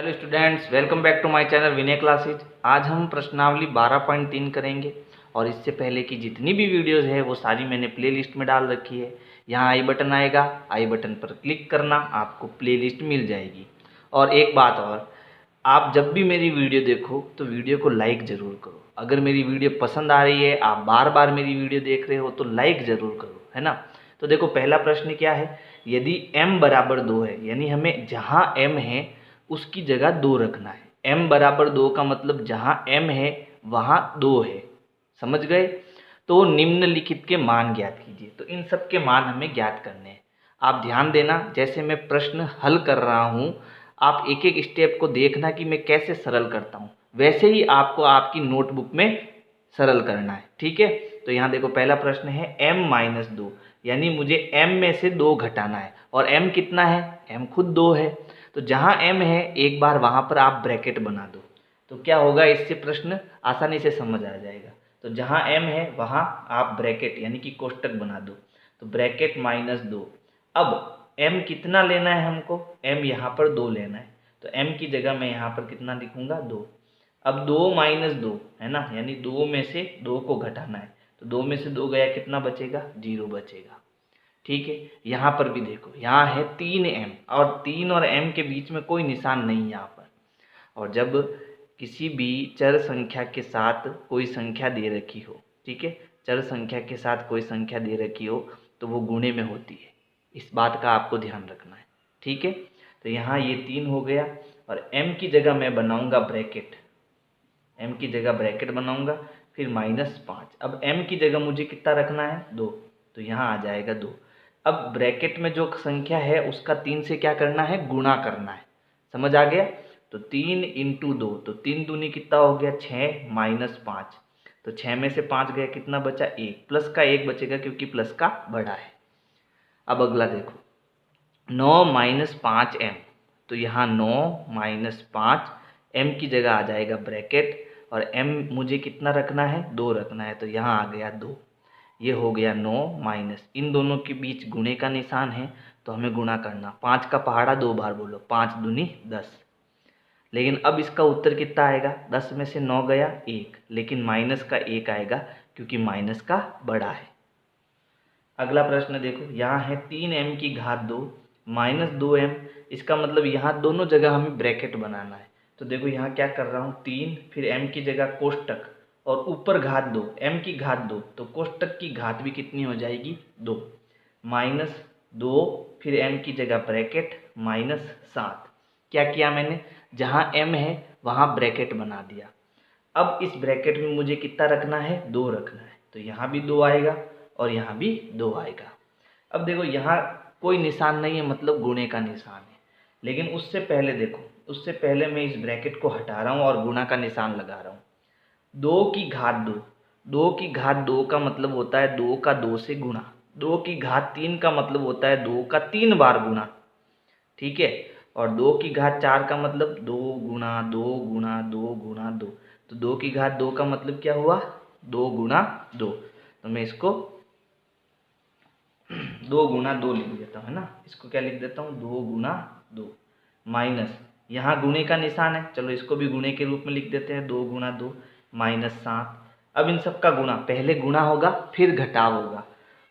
Hello students, welcome back to my channel Vinay classes. आज हम प्रश्नावली 12.3 करेंगे और इससे पहले की जितनी भी वीडियोस है वो सारी मैंने प्लेलिस्ट में डाल रखी है। यहाँ आई बटन आएगा, आई बटन पर क्लिक करना, आपको प्लेलिस्ट मिल जाएगी। और एक बात और, आप जब भी मेरी वीडियो देखो तो वीडियो को लाइक ज़रूर करो। अगर मेरी वीडियो पसंद आ रही है, आप बार बार मेरी वीडियो देख रहे हो तो लाइक ज़रूर करो, है ना। तो देखो पहला प्रश्न क्या है, यदि m बराबर 2 है, यानी हमें जहाँ m है उसकी जगह 2 रखना है। m बराबर 2 का मतलब जहाँ m है वहाँ 2 है, समझ गए। तो निम्नलिखित के मान ज्ञात कीजिए। तो इन सब के मान हमें ज्ञात करने हैं। आप ध्यान देना, जैसे मैं प्रश्न हल कर रहा हूँ आप एक एक स्टेप को देखना कि मैं कैसे सरल करता हूँ, वैसे ही आपको आपकी नोटबुक में सरल करना है, ठीक है। तो यहाँ देखो पहला प्रश्न है m-2, यानी मुझे m में से 2 घटाना है। और m कितना है, m खुद 2 है। तो जहाँ m है एक बार वहाँ पर आप ब्रैकेट बना दो, तो क्या होगा, इससे प्रश्न आसानी से समझ आ जाएगा। तो जहाँ m है वहाँ आप ब्रैकेट यानी कि कोष्टक बना दो। तो ब्रैकेट -2। अब m कितना लेना है हमको, m यहाँ पर 2 लेना है। तो m की जगह मैं यहाँ पर कितना लिखूँगा, 2। अब 2 - 2 है ना, यानी 2 में से 2 को घटाना है। तो 2 में से 2 गया, कितना बचेगा, 0 बचेगा, ठीक है। यहाँ पर भी देखो, यहाँ है 3m और 3 और m के बीच में कोई निशान नहीं यहाँ पर। और जब किसी भी चर संख्या के साथ कोई संख्या दे रखी हो, ठीक है, चर संख्या के साथ कोई संख्या दे रखी हो तो वो गुणे में होती है। इस बात का आपको ध्यान रखना है, ठीक है। तो यहाँ ये 3 हो गया और m की जगह मैं बनाऊंगा ब्रैकेट, m की जगह ब्रैकेट बनाऊंगा, फिर -5। अब m की जगह मुझे कितना रखना है, 2। तो यहाँ आ जाएगा 2। अब ब्रैकेट में जो संख्या है उसका 3 से क्या करना है, गुणा करना है, समझ आ गया। तो 3 × 2, तो 3 दूनी कितना हो गया, 6 - 5। तो 6 में से 5 गया, कितना बचा, 1। प्लस का 1 बचेगा क्योंकि प्लस का बड़ा है। अब अगला देखो, 9 - 5m। तो यहाँ 9 - 5, m की जगह आ जाएगा ब्रैकेट और m मुझे कितना रखना है, 2 रखना है। तो यहाँ आ गया 2। ये हो गया 9 माइनस, इन दोनों के बीच गुणे का निशान है तो हमें गुणा करना। 5 का पहाड़ा 2 बार बोलो, 5 दूनी 10। लेकिन अब इसका उत्तर कितना आएगा, 10 में से 9 गया, 1। लेकिन माइनस का 1 आएगा क्योंकि माइनस का बड़ा है। अगला प्रश्न देखो, यहाँ है 3m की घात 2 -2m। इसका मतलब यहाँ दोनों जगह हमें ब्रैकेट बनाना है। तो देखो यहाँ क्या कर रहा हूँ, 3 फिर m की जगह कोष्टक और ऊपर घात 2, m की घात 2। तो कोष्टक की घात भी कितनी हो जाएगी, 2। -2 फिर m की जगह ब्रैकेट -7। क्या किया मैंने, जहाँ m है वहाँ ब्रैकेट बना दिया। अब इस ब्रैकेट में मुझे कितना रखना है, 2 रखना है। तो यहाँ भी 2 आएगा और यहाँ भी 2 आएगा। अब देखो यहाँ कोई निशान नहीं है, मतलब गुणे का निशान है। लेकिन उससे पहले देखो, उससे पहले मैं इस ब्रैकेट को हटा रहा हूँ और गुणा का निशान लगा रहा हूँ। 2 की घात 2, 2 की घात 2 का मतलब होता है 2 का 2 से गुणा। 2 की घात 3 का मतलब होता है 2 का 3 बार गुणा, ठीक है। और 2 की घात 4 का मतलब 2 गुणा 2 गुणा 2 गुणा 2। तो 2 की घात 2 का मतलब क्या हुआ, 2 गुणा 2। तो मैं इसको 2 गुणा 2 लिख देता हूँ, है ना। इसको क्या लिख देता हूँ, 2 गुणा 2 माइनस, यहाँ गुणे का निशान है, चलो इसको भी गुणे के रूप में लिख देते हैं, 2 गुणा 2 -7। अब इन सब का गुणा, पहले गुणा होगा फिर घटाव होगा।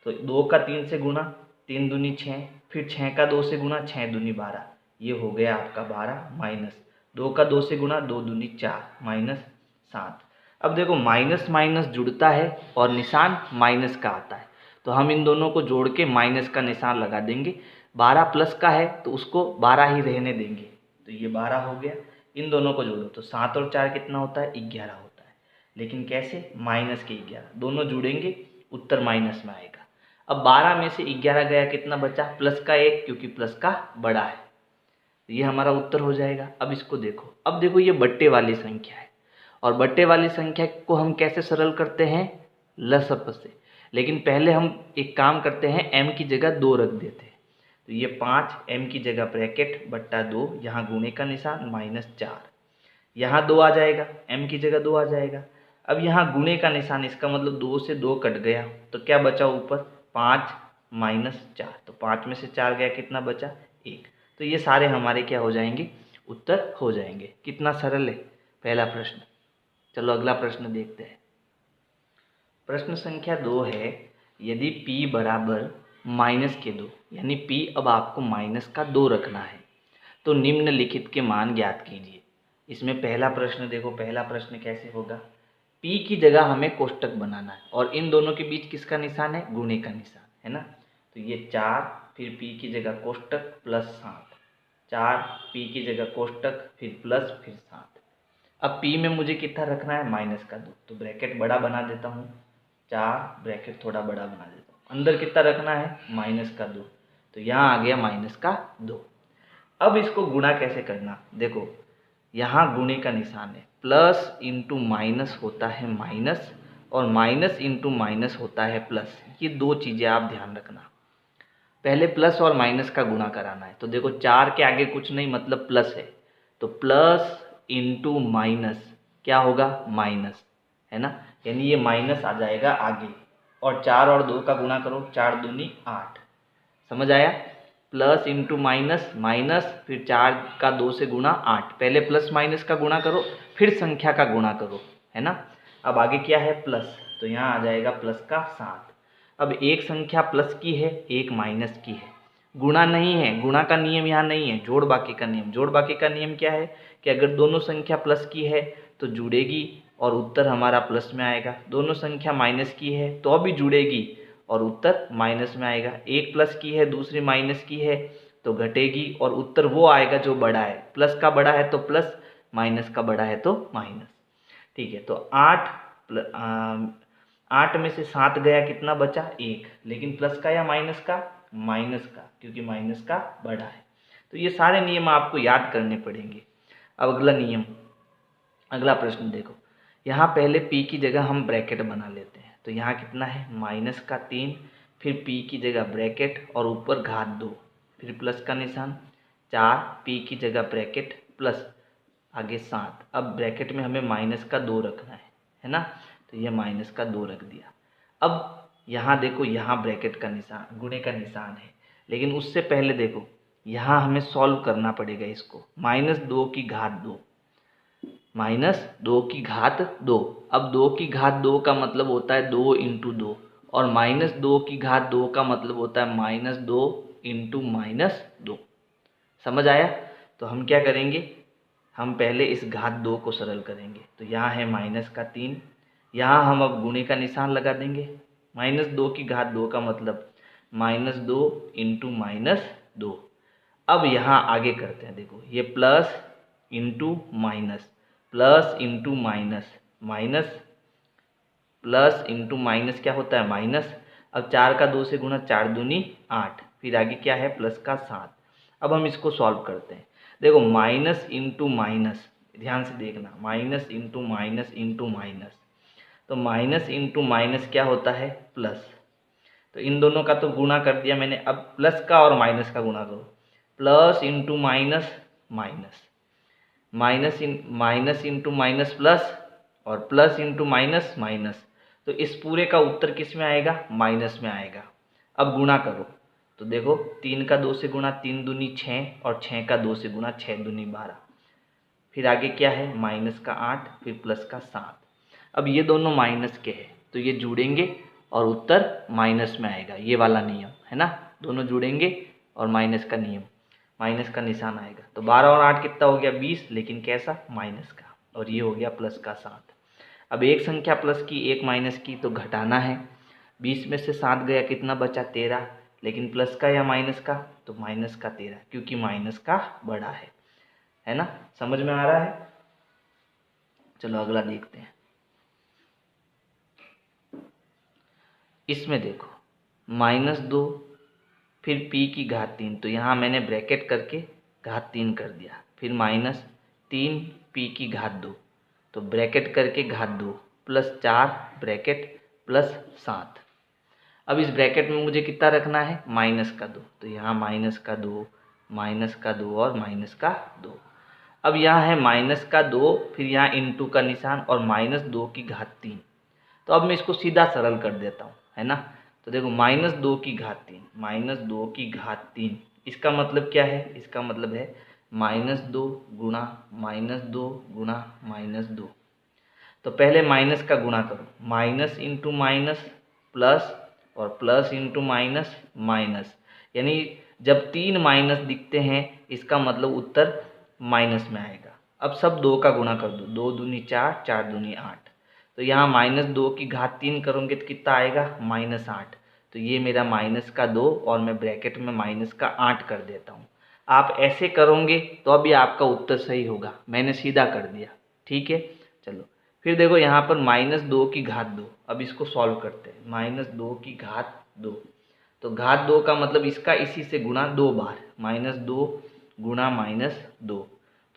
तो 2 का 3 से गुणा, 3 दूनी 6, फिर 6 का 2 से गुणा, 6 दूनी 12। ये हो गया आपका 12 माइनस 2 का 2 से गुणा, 2 दूनी 4 -7। अब देखो माइनस माइनस जुड़ता है और निशान माइनस का आता है, तो हम इन दोनों को जोड़ के माइनस का निशान लगा देंगे। 12 प्लस का है तो उसको 12 ही रहने देंगे। तो ये 12 हो गया, इन दोनों को जोड़ो तो 7 और 4 कितना होता है, 11 होता है। लेकिन कैसे, माइनस के 11, दोनों जुड़ेंगे उत्तर माइनस में आएगा। अब 12 में से 11 गया, कितना बचा, प्लस का 1, क्योंकि प्लस का बड़ा है। तो ये हमारा उत्तर हो जाएगा। अब इसको देखो, अब देखो ये बट्टे वाली संख्या है और बट्टे वाली संख्या को हम कैसे सरल करते हैं, लसप से। लेकिन पहले हम एक काम करते हैं, m की जगह 2 रख देते हैं। तो ये 5, m की जगह ब्रैकेट बट्टा 2, यहाँ गुणे का निशान -4, यहाँ 2 आ जाएगा, m की जगह 2 आ जाएगा। अब यहाँ गुणे का निशान, इसका मतलब 2 से 2 कट गया, तो क्या बचा ऊपर, 5 -4। तो 5 में से 4 गया, कितना बचा, 1। तो ये सारे हमारे क्या हो जाएंगे, उत्तर हो जाएंगे। कितना सरल है पहला प्रश्न। चलो अगला प्रश्न देखते हैं। प्रश्न संख्या 2 है, यदि p बराबर माइनस के 2, यानी p अब आपको माइनस का 2 रखना है, तो निम्नलिखित के मान ज्ञात कीजिए। इसमें पहला प्रश्न देखो, पहला प्रश्न कैसे होगा, p की जगह हमें कोष्टक बनाना है और इन दोनों के बीच किसका निशान है, गुणे का निशान है ना। तो ये 4 फिर p की जगह कोष्टक प्लस 7, 4 p की जगह कोष्टक फिर प्लस फिर 7। अब p में मुझे कितना रखना है, माइनस का 2, तो ब्रैकेट बड़ा बना देता हूँ, 4 ब्रैकेट थोड़ा बड़ा बना देता हूँ, अंदर कितना रखना है, माइनस का 2, तो यहाँ आ गया माइनस का 2। अब इसको गुणा कैसे करना, देखो यहाँ गुणे का निशान है, प्लस इंटू माइनस होता है माइनस और माइनस इंटू माइनस होता है प्लस। ये दो चीज़ें आप ध्यान रखना, पहले प्लस और माइनस का गुणा कराना है। तो देखो 4 के आगे कुछ नहीं मतलब प्लस है, तो प्लस इंटू माइनस क्या होगा, माइनस, है ना, यानी ये माइनस आ जाएगा आगे। और 4 और 2 का गुणा करो, 4 दूनी 8, समझ आया। प्लस इंटू माइनस माइनस, फिर 4 का 2 से गुणा 8, पहले प्लस माइनस का गुणा करो फिर संख्या का गुणा करो, है ना। अब आगे क्या है, प्लस, तो यहाँ आ जाएगा प्लस का 7। अब एक संख्या प्लस की है, एक माइनस की है, गुणा नहीं है, गुणा का नियम यहाँ नहीं है, जोड़ बाकी का नियम। जोड़ बाकी का नियम क्या है कि अगर दोनों संख्या प्लस की है तो जुड़ेगी और उत्तर हमारा प्लस में आएगा, दोनों संख्या माइनस की है तो अभी जुड़ेगी और उत्तर माइनस में आएगा, एक प्लस की है दूसरी माइनस की है तो घटेगी और उत्तर वो आएगा जो बड़ा है, प्लस का बड़ा है तो प्लस, माइनस का बड़ा है तो माइनस। ठीक है, तो 8 में से 7 गया, कितना बचा, 1, लेकिन प्लस का या माइनस का, माइनस का, क्योंकि माइनस का बड़ा है। तो ये सारे नियम आपको याद करने पड़ेंगे। अब अगला नियम, अगला प्रश्न देखो, यहाँ पहले p की जगह हम ब्रैकेट बना लेते हैं, तो यहाँ कितना है, माइनस का 3, फिर p की जगह ब्रैकेट और ऊपर घात 2, फिर प्लस का निशान, 4 p की जगह ब्रैकेट प्लस आगे 7। अब ब्रैकेट में हमें माइनस का 2 रखना है ना, तो ये माइनस का 2 रख दिया। अब यहाँ देखो, यहाँ ब्रैकेट का निशान, गुणे का निशान है, लेकिन उससे पहले देखो यहाँ हमें सॉल्व करना पड़ेगा इसको, -2 की घात 2, -2 की घात 2। अब 2 की घात 2 का मतलब होता है 2 इंटू 2 और -2 की घात 2 का मतलब होता है -2 इंटू -2। समझ आया। तो हम क्या करेंगे, हम पहले इस घात 2 को सरल करेंगे, तो यहाँ है माइनस का 3, यहाँ हम अब गुणे का निशान लगा देंगे, -2 की घात 2 का मतलब -2 इंटू -2। अब यहाँ आगे करते हैं, देखो ये plus into minus, plus into minus, minus plus into minus क्या होता है, माइनस। अब 4 का 2 से गुणा, 4 दूनी 8, फिर आगे क्या है, प्लस का 7। अब हम इसको सॉल्व करते हैं, देखो माइनस इंटू माइनस, ध्यान से देखना, minus into minus into minus, तो माइनस इंटू माइनस क्या होता है, प्लस। तो इन दोनों का तो गुणा कर दिया मैंने, अब प्लस का और माइनस का गुणा करो, plus into minus minus, minus into minus plus और प्लस इंटू माइनस माइनस, तो इस पूरे का उत्तर किस में आएगा, माइनस में आएगा। अब गुणा करो, तो देखो 3 का 2 से गुणा, 3 दूनी 6 और 6 का 2 से गुणा, 6 दूनी 12, फिर आगे क्या है, माइनस का 8, फिर प्लस का 7। अब ये दोनों माइनस के हैं तो ये जुड़ेंगे और उत्तर माइनस में आएगा, ये वाला नियम है ना, दोनों जुड़ेंगे और माइनस का नियम, माइनस का निशान आएगा। तो 12 और 8 कितना हो गया, 20, लेकिन कैसा, माइनस का, और ये हो गया प्लस का 7। अब एक संख्या प्लस की एक माइनस की तो घटाना है, 20 में से 7 गया, कितना बचा, 13, लेकिन प्लस का या माइनस का, तो माइनस का 13, क्योंकि माइनस का बड़ा है ना। समझ में आ रहा है। चलो अगला देखते हैं। इसमें देखो -2 फिर p की घात 3, तो यहाँ मैंने ब्रैकेट करके घात 3 कर दिया, फिर -3 p की घात 2, तो ब्रैकेट करके घात 2 प्लस 4 ब्रैकेट प्लस 7। अब इस ब्रैकेट में मुझे कितना रखना है, माइनस का 2, तो यहाँ माइनस का 2, माइनस का 2 और माइनस का 2। अब यहाँ है माइनस का 2, फिर यहाँ इंटू का निशान और -2 की घात 3। तो अब मैं इसको सीधा सरल कर देता हूँ, है ना। तो देखो -2 की घात 3, -2 की घात 3, इसका मतलब क्या है, इसका मतलब है -2 गुणा -2 तो पहले माइनस का गुणा करो, माइनस इंटू माइनस प्लस और प्लस इंटू माइनस माइनस, यानी जब 3 माइनस दिखते हैं इसका मतलब उत्तर माइनस में आएगा। अब सब 2 का गुणा कर दो, 2 दूनी 4, 4 दूनी 8, तो यहाँ -2 की घात 3 करोगे तो कितना आएगा -8। तो ये मेरा माइनस का 2 और मैं ब्रैकेट में माइनस का 8 कर देता हूँ। आप ऐसे करोगे तो अभी आपका उत्तर सही होगा, मैंने सीधा कर दिया। ठीक है, चलो फिर देखो यहाँ पर -2 की घात 2, अब इसको सॉल्व करते हैं। -2 की घात 2, तो घात 2 का मतलब इसका इसी से गुणा 2 बार, -2 गुणा -2,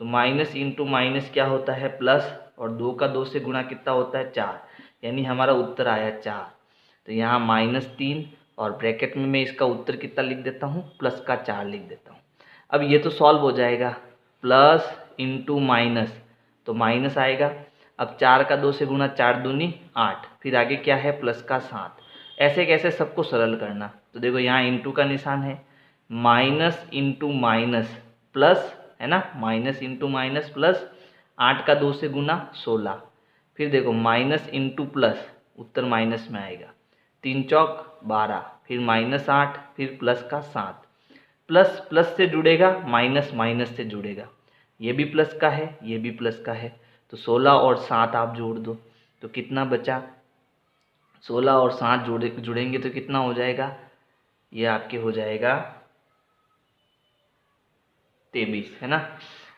तो माइनस इंटू माइनस क्या होता है प्लस, और 2 का 2 से गुणा कितना होता है 4, यानी हमारा उत्तर आया 4। तो यहाँ -3 और ब्रैकेट में मैं इसका उत्तर कितना लिख देता हूँ, प्लस का 4 लिख देता हूँ। अब ये तो सॉल्व हो जाएगा, प्लस इंटू माइनस तो माइनस आएगा। अब 4 का 2 से गुणा, 4 दूनी 8, फिर आगे क्या है प्लस का 7। ऐसे कैसे सबको सरल करना, तो देखो यहाँ इंटू का निशान है, माइनस इंटू माइनस प्लस है ना, माइनस इंटू माइनस प्लस, 8 का 2 से गुणा 16, फिर देखो माइनस इंटू प्लस, उत्तर माइनस में आएगा, 3 चौक 12, फिर -8, फिर प्लस का 7, प्लस प्लस से जुड़ेगा, माइनस माइनस से जुड़ेगा, ये भी प्लस का है ये भी प्लस का है, तो 16 और 7 आप जोड़ दो तो कितना बचा, 16 और 7 जुड़ेंगे तो कितना हो जाएगा, ये आपके हो जाएगा 23, है ना।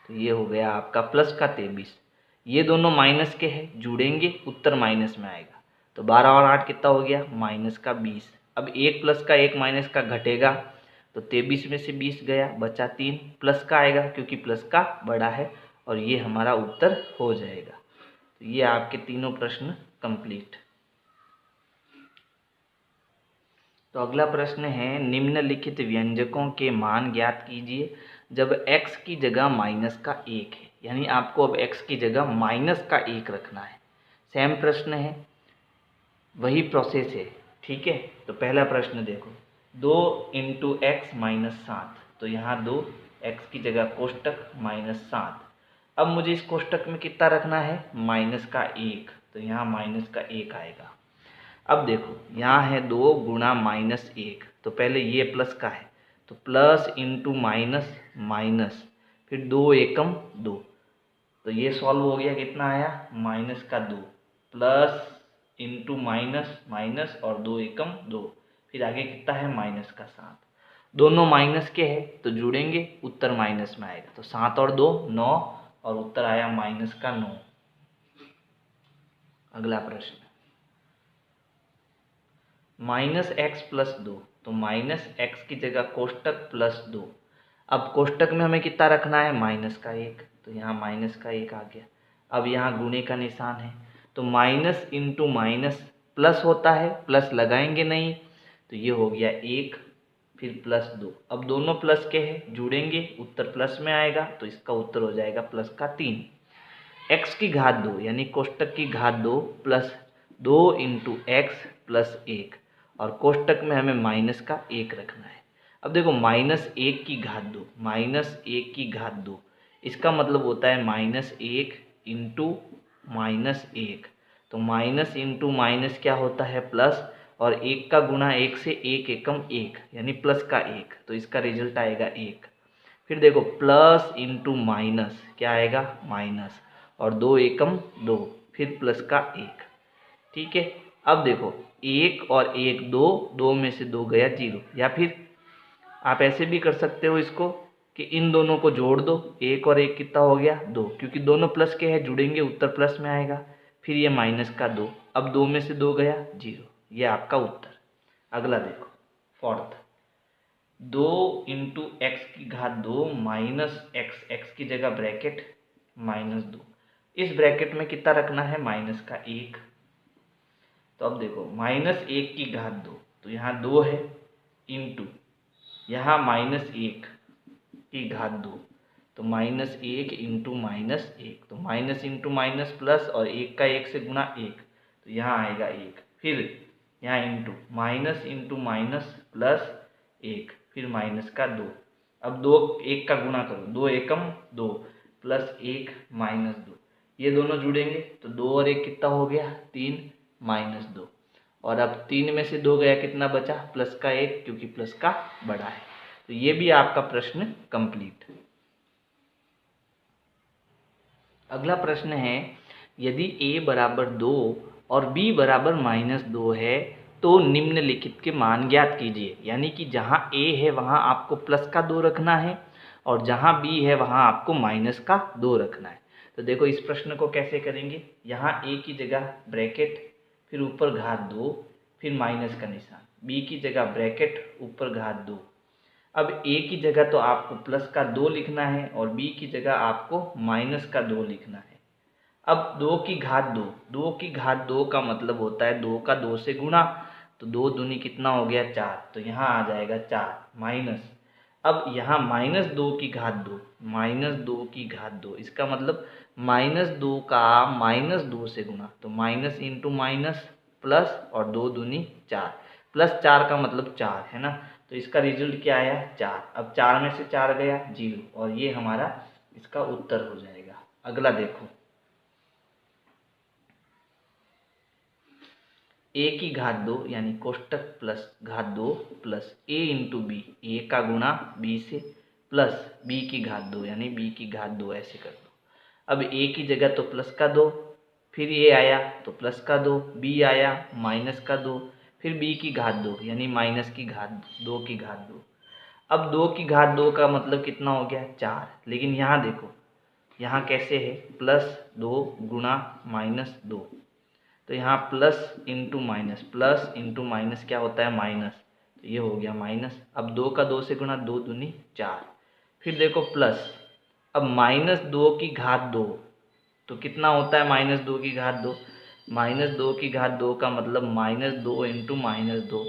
तो ये हो गया आपका प्लस का 23, ये दोनों माइनस के हैं, जुड़ेंगे उत्तर माइनस में आएगा। तो 12 और 8 कितना हो गया माइनस का 20। अब एक प्लस का एक माइनस का घटेगा, तो 23 में से 20 गया, बचा 3, प्लस का आएगा क्योंकि प्लस का बड़ा है, और ये हमारा उत्तर हो जाएगा। तो ये आपके तीनों प्रश्न कंप्लीट। तो अगला प्रश्न है, निम्नलिखित व्यंजकों के मान ज्ञात कीजिए जब x की जगह माइनस का 1 है, यानी आपको अब x की जगह माइनस का 1 रखना है। सेम प्रश्न है, वही प्रोसेस है। ठीक है, तो पहला प्रश्न देखो, 2 इंटू एक्स माइनस 7, तो यहाँ 2 x की जगह कोष्टक -7। अब मुझे इस कोष्टक में कितना रखना है माइनस का 1, तो यहाँ माइनस का 1 आएगा। अब देखो यहाँ है 2 गुणा -1, तो पहले ये प्लस का है, तो प्लस इंटू माइनस माइनस, फिर 2 एकम 2, तो ये सॉल्व हो गया, कितना आया माइनस का 2, प्लस इंटू माइनस माइनस और 2 एकम 2, फिर आगे कितना है माइनस का 7। दोनों माइनस के हैं तो जुड़ेंगे, उत्तर माइनस में आएगा, तो 7 और 2 9, और उत्तर आया माइनस का 9। अगला प्रश्न, -x प्लस 2, तो -x की जगह कोष्टक प्लस 2। अब कोष्टक में हमें कितना रखना है माइनस का 1, तो यहाँ माइनस का 1 आ गया। अब यहाँ गुणे का निशान है, तो माइनस इंटू माइनस प्लस होता है, प्लस लगाएंगे नहीं, तो ये हो गया 1, फिर प्लस 2। अब दोनों प्लस के हैं, जुड़ेंगे उत्तर प्लस में आएगा, तो इसका उत्तर हो जाएगा प्लस का 3। x की घात 2 यानी कोष्टक की घात 2 प्लस 2 इंटू एक्स प्लस 1, और कोष्टक में हमें माइनस का 1 रखना है। अब देखो -1 की घात 2, -1 की घात 2, इसका मतलब होता है -1 इंटू -1, तो माइनस इंटू माइनस क्या होता है प्लस, और 1 का गुणा 1 से 1 एकम 1, यानी प्लस का 1, तो इसका रिजल्ट आएगा 1। फिर देखो प्लस इंटू माइनस क्या आएगा माइनस, और 2 एकम 2, फिर प्लस का 1। ठीक है, अब देखो 1 और 1 2, 2 में से 2 गया 0, या फिर आप ऐसे भी कर सकते हो इसको कि इन दोनों को जोड़ दो, 1 और 1 कितना हो गया 2, क्योंकि दोनों प्लस के हैं, जुड़ेंगे उत्तर प्लस में आएगा, फिर ये माइनस का 2, अब 2 में से 2 गया 0, ये आपका उत्तर। अगला देखो फोर्थ, 2 इंटू एक्स की घात 2 माइनस एक्स, एक्स की जगह ब्रैकेट -2, इस ब्रैकेट में कितना रखना है माइनस का 1। तो अब देखो -1 की घात 2, तो यहाँ 2 है, इंटू यहाँ -1 की घात 2, तो -1 इंटू -1, तो माइनस इंटू माइनस प्लस, और 1 का 1 से गुणा 1, तो यहाँ आएगा 1, फिर यहाँ into minus into minus plus 1, फिर माइनस का 2, अब 2 1 का गुणा करो, 2 एकम 2 प्लस 1 माइनस 2, ये दोनों जुड़ेंगे तो 2 और 1 कितना हो गया 3 माइनस 2, और अब 3 में से 2 गया कितना बचा प्लस का 1, क्योंकि प्लस का बड़ा है। तो ये भी आपका प्रश्न कंप्लीट। अगला प्रश्न है, यदि a बराबर 2 और b बराबर -2 है तो निम्नलिखित के मान ज्ञात कीजिए। यानी कि जहाँ a है वहाँ आपको प्लस का 2 रखना है और जहाँ b है वहाँ आपको माइनस का 2 रखना है। तो देखो इस प्रश्न को कैसे करेंगे, यहाँ a की जगह ब्रैकेट, फिर ऊपर घात 2, फिर माइनस का निशान, b की जगह ब्रैकेट ऊपर घात 2। अब a की जगह तो आपको प्लस का 2 लिखना है और b की जगह आपको माइनस का 2 लिखना है। अब 2 की घात 2, 2 की घात 2 का मतलब होता है 2 का 2 से गुणा, तो 2 दूनी कितना हो गया 4, तो यहाँ आ जाएगा 4 माइनस। अब यहाँ -2 की घात 2, -2 की घात 2, इसका मतलब -2 का -2 से गुणा, तो माइनस इंटू माइनस प्लस, और 2 दूनी 4, प्लस 4 का मतलब 4 है ना, तो इसका रिजल्ट क्या आया 4। अब 4 में से 4 गया 0, और ये हमारा इसका उत्तर हो जाएगा। अगला देखो, a की घात 2 यानी कोष्टक प्लस घात 2 प्लस a इंटू बी, ए का गुणा b से, प्लस b की घात 2 यानी b की घात 2, ऐसे कर दो। अब a की जगह तो प्लस का 2, फिर a आया तो प्लस का 2, b आया माइनस का 2, फिर b की घात 2 यानी माइनस की घात 2 की घात 2। अब 2 की घात 2 का मतलब कितना हो गया 4, लेकिन यहाँ देखो यहाँ कैसे है +2 गुणा -2, तो यहाँ plus into minus, plus into minus क्या होता है माइनस, तो ये हो गया माइनस। अब 2 का 2 से गुणा, 2 दूनी 4, फिर देखो प्लस, अब -2 की घात 2, तो कितना होता है -2 की घात 2, -2 की घात 2 का मतलब -2 इंटू -2,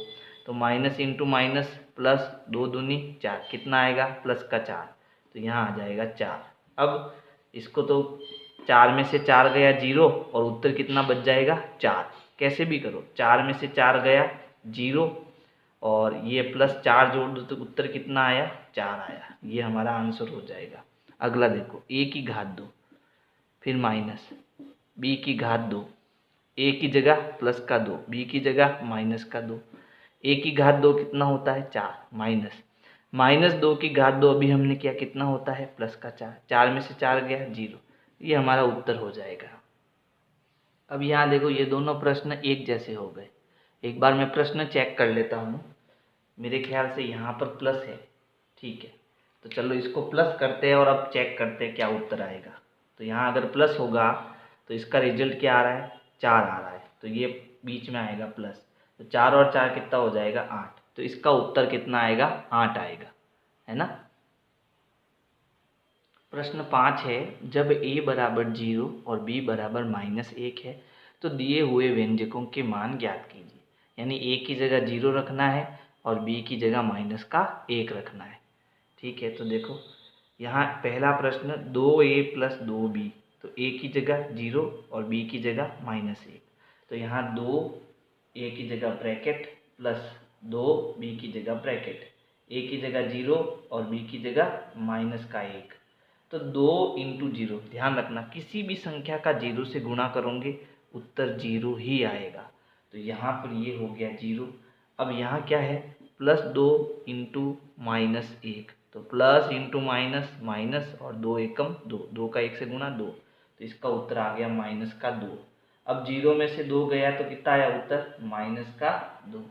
तो माइनस इंटू माइनस प्लस, 2 दूनी 4, कितना आएगा प्लस का 4, तो यहाँ आ जाएगा 4। अब इसको तो 4 में से 4 गया 0, और उत्तर कितना बच जाएगा 4। कैसे भी करो, 4 में से 4 गया 0, और ये +4 जोड़ दो तो उत्तर कितना आया 4 आया। ये हमारा आंसर हो जाएगा। अगला देखो, a की घात 2, फिर माइनस, b की घात 2, a की जगह प्लस का 2, b की जगह माइनस का 2, a की घात 2 कितना होता है 4, माइनस -2 की घात 2 अभी हमने किया कितना होता है प्लस का 4, 4 में से 4 गया 0, ये हमारा उत्तर हो जाएगा। अब यहाँ देखो ये दोनों प्रश्न एक जैसे हो गए। एक बार मैं प्रश्न चेक कर लेता हूँ, मेरे ख्याल से यहाँ पर प्लस है, ठीक है, तो चलो इसको प्लस करते हैं और अब चेक करते हैं क्या उत्तर आएगा। तो यहाँ अगर प्लस होगा तो इसका रिजल्ट क्या आ रहा है 4 आ रहा है, तो ये बीच में आएगा प्लस, तो 4 और 4 कितना हो जाएगा 8, तो इसका उत्तर कितना आएगा 8 आएगा, है ना। प्रश्न 5 है, जब a बराबर 0 और b बराबर -1 है तो दिए हुए व्यंजकों के मान ज्ञात कीजिए। यानी a की जगह 0 रखना है और b की जगह -1 रखना है, ठीक है। तो देखो यहाँ पहला प्रश्न 2a + 2b, तो a की जगह 0 और b की जगह -1, तो यहाँ 2a की जगह ब्रैकेट प्लस 2b की जगह ब्रैकेट, a की जगह 0 और b की जगह -1, तो 2 इंटू 0, ध्यान रखना किसी भी संख्या का 0 से गुणा करोगे उत्तर 0 ही आएगा, तो यहाँ पर ये हो गया 0। अब यहाँ क्या है +2 इंटू -1, तो प्लस इंटू माइनस माइनस, और 2 एकम 2, 2 का 1 से गुणा 2, तो इसका उत्तर आ गया -2। अब 0 में से 2 गया तो कितना आया उत्तर -2,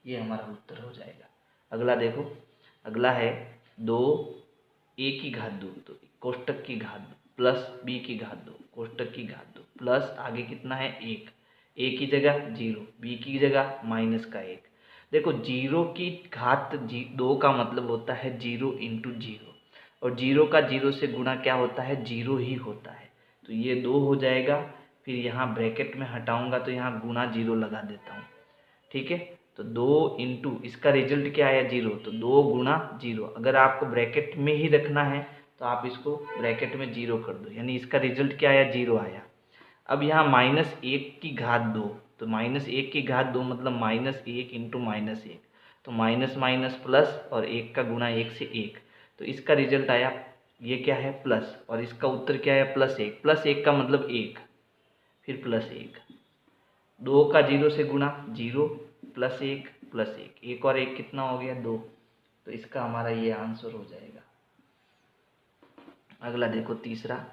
ये हमारा उत्तर हो जाएगा। अगला देखो, अगला है 2a की घात 2, तो कोष्टक की घात 2 प्लस b की घात 2 कोष्टक की घात 2 प्लस आगे कितना है 1, a की जगह 0, b की जगह -1। देखो 0 की घात 2 का मतलब होता है 0 इंटू 0, और 0 का 0 से गुणा क्या होता है 0 ही होता है, तो ये 2 हो जाएगा। फिर यहाँ ब्रैकेट में हटाऊंगा तो यहाँ गुणा 0 लगा देता हूँ, ठीक है। तो 2 इंटू इसका रिजल्ट क्या आया 0, तो 2 गुणा 0, अगर आपको ब्रैकेट में ही रखना है तो आप इसको ब्रैकेट में 0 कर दो, यानी इसका रिजल्ट क्या आया 0 आया। अब यहाँ -1 की घात 2, तो -1 की घात 2 मतलब -1 इंटू -1, तो माइनस माइनस प्लस और 1 का गुणा 1 से 1, तो इसका रिजल्ट आया, ये क्या है प्लस, और इसका उत्तर क्या है +1। +1 का मतलब 1, फिर +1, 2 का 0 से गुणा 0, +1 +1, 1 और 1 कितना हो गया 2। तो इसका हमारा ये आंसर हो जाएगा। अगला देखो तीसरा,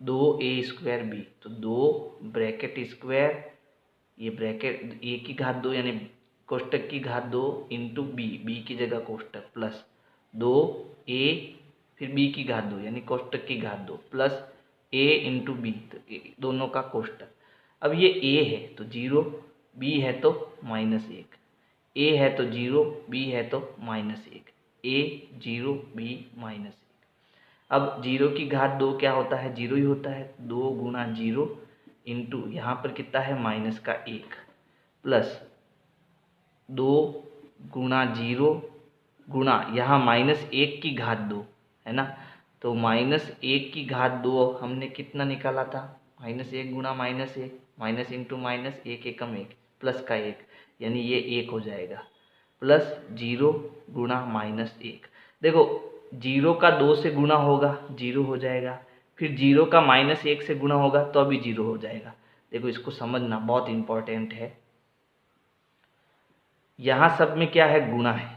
2a² b, तो 2 ब्रैकेट स्क्वायर, ये ब्रैकेट a की घात 2 यानी कोष्टक की घात 2 इंटू b की जगह कोष्टक, प्लस 2a फिर b की घात 2 यानी कोष्टक की घात 2 प्लस a इंटू बी, तो दोनों का कोष्टक। अब ये a है तो 0, b है तो -1, a है तो 0, b है तो -1, a 0 b -1। अब 0 की घात 2 क्या होता है 0 ही होता है, 2 गुणा 0 इंटू यहाँ पर कितना है -1 प्लस 2 गुणा 0 गुणा यहाँ -1 की घात 2 है ना, तो -1 की घात 2 हमने कितना निकाला था, -1 गुणा -1, माइनस इंटू माइनस, 1 एकम 1 प्लस का 1 यानी ये 1 हो जाएगा, प्लस 0 गुणा -1। देखो 0 का 2 से गुणा होगा 0 हो जाएगा, फिर 0 का -1 से गुणा होगा तो अभी 0 हो जाएगा। देखो इसको समझना बहुत इंपॉर्टेंट है। यहाँ सब में क्या है गुणा है,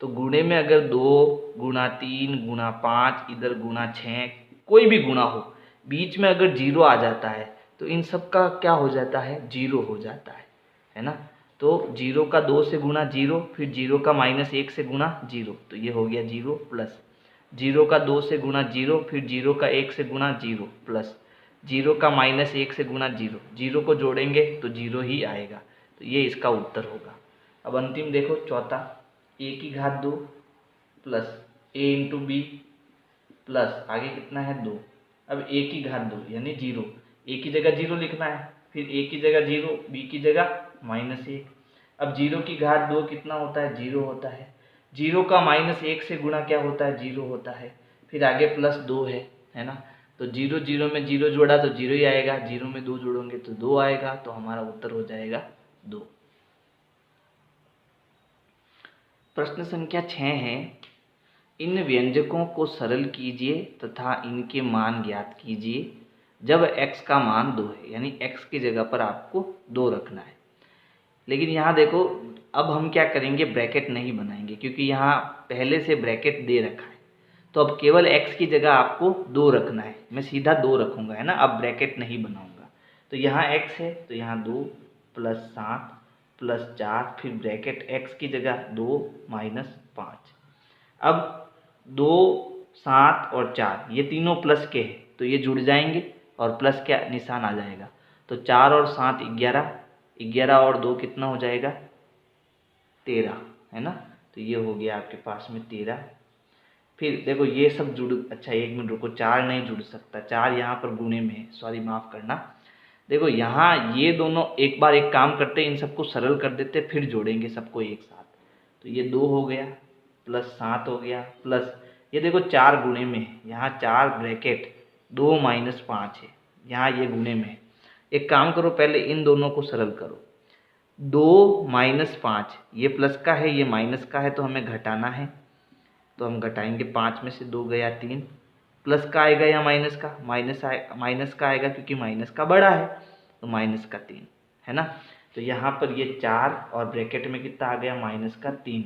तो गुणे में अगर 2 गुणा 3 गुणा 5 इधर गुणा 6 कोई भी गुणा हो, बीच में अगर 0 आ जाता है तो इन सब का क्या हो जाता है 0 हो जाता है ना। तो 0 का 2 से गुणा 0, फिर 0 का -1 से गुणा 0, तो ये हो गया 0 प्लस 0 का 2 से गुणा 0, फिर 0 का 1 से गुणा 0 प्लस 0 का -1 से गुणा 0, 0 को जोड़ेंगे तो 0 ही आएगा, तो ये इसका उत्तर होगा। अब अंतिम देखो चौथा, a की घात 2 plus a into b plus आगे कितना है 2, अब a की घात 2 यानी 0, a की जगह 0 लिखना है, फिर a की जगह 0 b की जगह -1। अब 0 की घात 2 कितना होता है 0 होता है, 0 का -1 से गुणा क्या होता है 0 होता है, फिर आगे प्लस 2 है ना, तो 0 0 में 0 जोड़ा तो 0 ही आएगा, 0 में 2 जोड़ोगे तो 2 आएगा, तो हमारा उत्तर हो जाएगा 2। प्रश्न संख्या 6 है, इन व्यंजकों को सरल कीजिए तथा इनके मान ज्ञात कीजिए जब x का मान 2 है, यानी x की जगह पर आपको 2 रखना है। लेकिन यहाँ देखो अब हम क्या करेंगे ब्रैकेट नहीं बनाएंगे, क्योंकि यहाँ पहले से ब्रैकेट दे रखा है, तो अब केवल x की जगह आपको 2 रखना है, मैं सीधा 2 रखूँगा है ना, अब ब्रैकेट नहीं बनाऊँगा। तो यहाँ x है तो यहाँ 2 प्लस 7 प्लस 4, फिर ब्रैकेट x की जगह 2 -5। अब 2 7 और 4 ये तीनों प्लस के हैं तो ये जुड़ जाएंगे और प्लस का निशान आ जाएगा, तो 4 और 7 11, 11 और 2 कितना हो जाएगा 13 है ना, तो ये हो गया आपके पास में 13। फिर देखो ये सब जुड़, अच्छा 1 मिनट रुको, 4 नहीं जुड़ सकता, 4 यहाँ पर गुणे में है, सॉरी माफ़ करना। देखो यहाँ ये दोनों एक बार एक काम करते हैं, इन सबको सरल कर देते फिर जोड़ेंगे सबको एक साथ, तो ये 2 हो गया प्लस 7 हो गया प्लस ये देखो 4 गुणे में है, यहाँ 4 ब्रैकेट 2 -5 है, यहाँ ये गुणे में है। एक काम करो पहले इन दोनों को सरल करो, 2 -5 ये प्लस का है ये माइनस का है, तो हमें घटाना है, तो हम घटाएंगे, 5 में से 2 गया 3, प्लस का आएगा या माइनस का, माइनस का आएगा क्योंकि माइनस का बड़ा है, तो -3 है ना। तो यहाँ पर ये 4 और ब्रैकेट में कितना आ गया -3।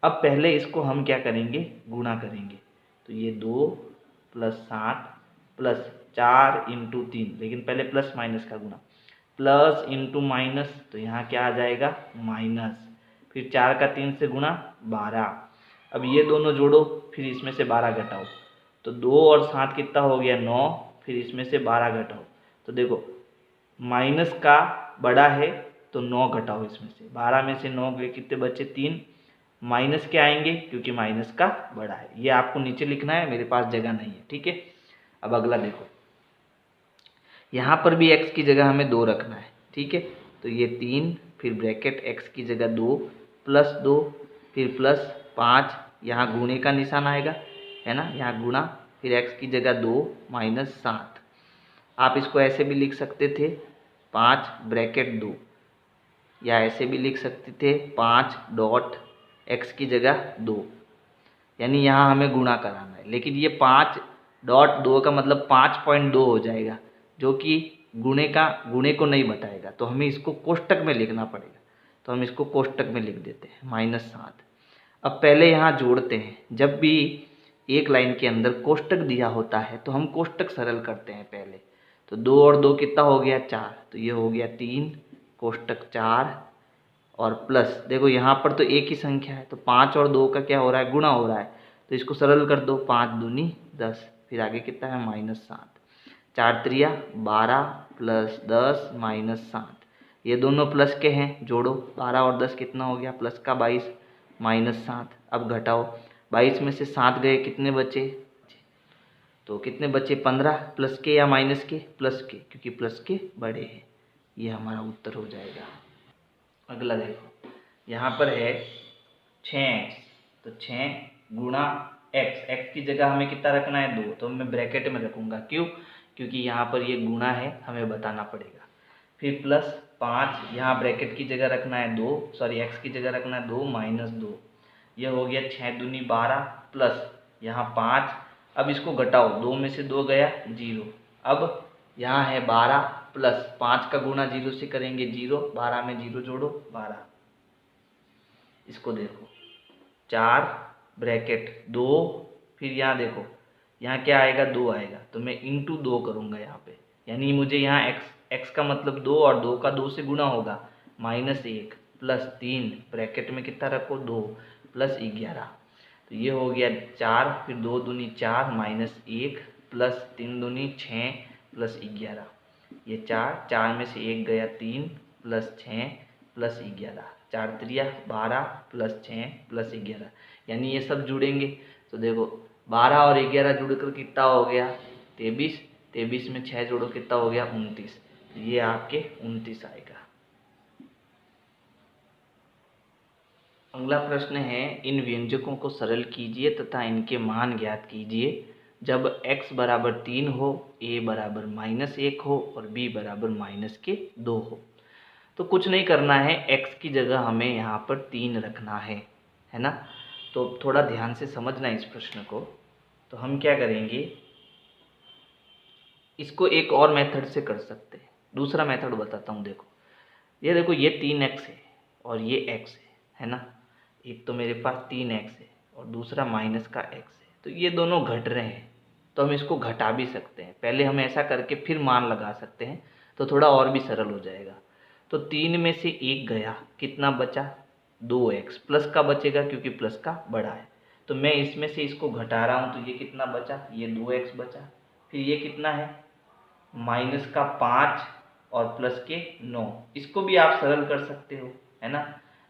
अब पहले इसको हम क्या करेंगे गुणा करेंगे, तो ये 2 प्लस 7 प्लस 4 इंटू 3, लेकिन पहले प्लस माइनस का गुणा, प्लस इंटू माइनस, तो यहाँ क्या आ जाएगा माइनस, फिर 4 का 3 से गुणा 12। अब ये दोनों जोड़ो फिर इसमें से 12 घटाओ, तो 2 और 7 कितना हो गया 9, फिर इसमें से 12 घटाओ, तो देखो माइनस का बड़ा है तो 9 घटाओ इसमें से, 12 में से 9 गए कितने बचे 3, माइनस के आएंगे क्योंकि माइनस का बड़ा है, ये आपको नीचे लिखना है, मेरे पास जगह नहीं है, ठीक है। अब अगला देखो, यहाँ पर भी x की जगह हमें 2 रखना है, ठीक है, तो ये 3 फिर ब्रैकेट x की जगह 2 प्लस 2 फिर प्लस 5, यहाँ गुणे का निशान आएगा है ना, यहाँ गुणा, फिर x की जगह 2 -7। आप इसको ऐसे भी लिख सकते थे 5 ब्रैकेट 2, या ऐसे भी लिख सकते थे 5 डॉट x की जगह 2, यानी यहाँ हमें गुणा कराना है, लेकिन ये 5.2 का मतलब 5.2 हो जाएगा, जो कि गुणे को नहीं बताएगा, तो हमें इसको कोष्टक में लिखना पड़ेगा। तो हम इसको कोष्टक में लिख देते हैं -7। अब पहले यहाँ जोड़ते हैं। जब भी एक लाइन के अंदर कोष्टक दिया होता है तो हम कोष्टक सरल करते हैं पहले। तो 2 और 2 कितना हो गया 4, तो ये हो गया 3 कोष्टक 4 और प्लस, देखो यहाँ पर तो एक ही संख्या है तो 5 और 2 का क्या हो रहा है, गुणा हो रहा है, तो इसको सरल कर दो, 5 दूनी 10, फिर आगे कितना है -7, 4 त्रिया 12 प्लस 10 -7, ये दोनों प्लस के हैं, जोड़ो 12 और 10 कितना हो गया, प्लस का 22 -7। अब घटाओ, 22 में से 7 गए, कितने बचे, तो कितने बचे 15, प्लस के या माइनस के, प्लस के, क्योंकि प्लस के बड़े हैं। ये हमारा उत्तर हो जाएगा। अगला देखो, यहाँ पर है 6x, तो 6 गुणा x, x की जगह हमें कितना रखना है 2, तो मैं ब्रैकेट में रखूँगा, क्यों, क्योंकि यहाँ पर ये गुणा है, हमें बताना पड़ेगा। फिर प्लस 5, यहाँ ब्रैकेट की जगह रखना है 2, सॉरी x की जगह रखना है 2 -2, यह हो गया 6 दूनी 12 प्लस यहाँ 5, अब इसको घटाओ, 2 में से 2 गया 0, अब यहाँ है 12 प्लस 5 का गुणा 0 से करेंगे 0, 12 में 0 जोड़ो 12, इसको देखो 4 ब्रैकेट 2, फिर यहाँ देखो यहाँ क्या आएगा 2 आएगा, तो मैं इंटू 2 करूँगा यहाँ पे, यानी मुझे यहाँ x का मतलब 2 और 2 का 2 से गुणा होगा, -1 प्लस 3 ब्रैकेट में कितना रखो 2 प्लस 11, तो ये हो गया 4, फिर 2 दूनी 4 -1 प्लस 3 दूनी 6 प्लस 11, ये 4 में से 1 गया 3 प्लस 6 प्लस 11, 4 त्रिया 12 प्लस 6 प्लस 11, यानी ये सब जुड़ेंगे तो देखो 12 और 11 जुड़कर कितना हो गया 23, 23 में 6 जोड़ो कितना हो गया 29, ये आपके 29 आएगा। अगला प्रश्न है, इन व्यंजकों को सरल कीजिए तथा इनके मान ज्ञात कीजिए जब x बराबर 3 हो, a बराबर -1 हो और b बराबर -2 हो। तो कुछ नहीं करना है, x की जगह हमें यहाँ पर 3 रखना है ना। तो थोड़ा ध्यान से समझना इस प्रश्न को। तो हम क्या करेंगे, इसको एक और मेथड से कर सकते हैं। दूसरा मेथड बताता हूँ। देखो ये देखो, ये 3x है और ये x है ना। एक तो मेरे पास 3x है और दूसरा माइनस का x है, तो ये दोनों घट रहे हैं, तो हम इसको घटा भी सकते हैं। पहले हम ऐसा करके फिर मान लगा सकते हैं, तो थोड़ा और भी सरल हो जाएगा। तो 3 में से 1 गया, कितना बचा 2x, प्लस का बचेगा क्योंकि प्लस का बड़ा है, तो मैं इसमें से इसको घटा रहा हूँ, तो ये कितना बचा, ये 2x बचा। फिर ये कितना है माइनस का 5 और प्लस के 9, इसको भी आप सरल कर सकते हो, है ना।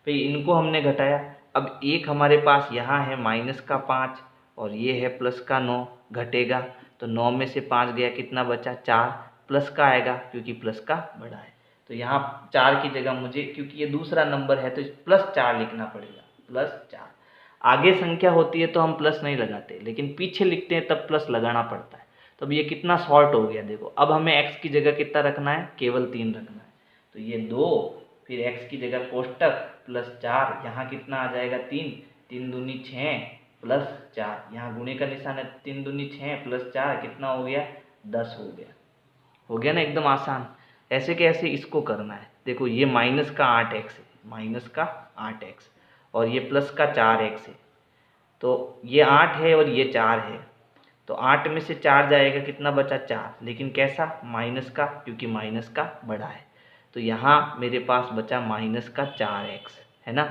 फिर इनको हमने घटाया, अब एक हमारे पास यहाँ है माइनस का 5 और ये है प्लस का 9, घटेगा तो 9 में से 5 गया, कितना बचा 4, प्लस का आएगा क्योंकि प्लस का बड़ा है। तो यहाँ 4 की जगह मुझे, क्योंकि ये दूसरा नंबर है तो +4 लिखना पड़ेगा, +4। आगे संख्या होती है तो हम प्लस नहीं लगाते, लेकिन पीछे लिखते हैं तब प्लस लगाना पड़ता है। तो अब ये कितना शॉर्ट हो गया, देखो अब हमें x की जगह कितना रखना है, केवल 3 रखना है। तो ये 2, फिर x की जगह कोष्टक +4, यहाँ कितना आ जाएगा 3, 3 दूनी 6 प्लस 4, यहाँ गुणे का निशान है, 3 दूनी 6 प्लस 4 कितना हो गया 10 हो गया ना, एकदम आसान। ऐसे कैसे इसको करना है, देखो ये माइनस का 8x है, माइनस का 8x और ये प्लस का 4x है, तो ये 8 है और ये 4 है, तो 8 में से 4 जाएगा, कितना बचा 4, लेकिन कैसा माइनस का, क्योंकि माइनस का बड़ा है। तो यहाँ मेरे पास बचा माइनस का 4x, है ना।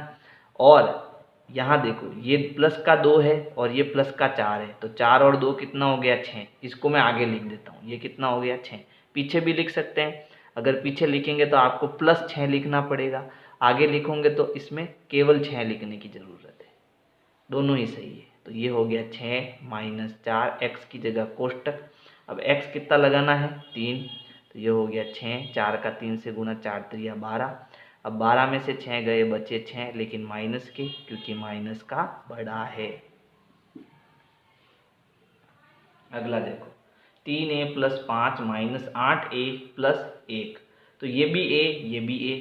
और यहाँ देखो ये प्लस का 2 है और ये प्लस का 4 है, तो 4 और 2 कितना हो गया 6, इसको मैं आगे लिख देता हूँ, ये कितना हो गया 6, पीछे भी लिख सकते हैं। अगर पीछे लिखेंगे तो आपको +6 लिखना पड़ेगा, आगे लिखोगे तो इसमें केवल 6 लिखने की ज़रूरत है, दोनों ही सही है। तो ये हो गया 6 - 4, x की जगह कोष्टक, अब x कितना लगाना है 3, तो ये हो गया 6, 4 का 3 से गुना, 4 त्रिया 12, अब 12 में से 6 गए, बचे 6, लेकिन माइनस के, क्योंकि माइनस का बड़ा है। अगला देखो 3a + 5 - 8a + 1, तो ये भी a, ये भी a,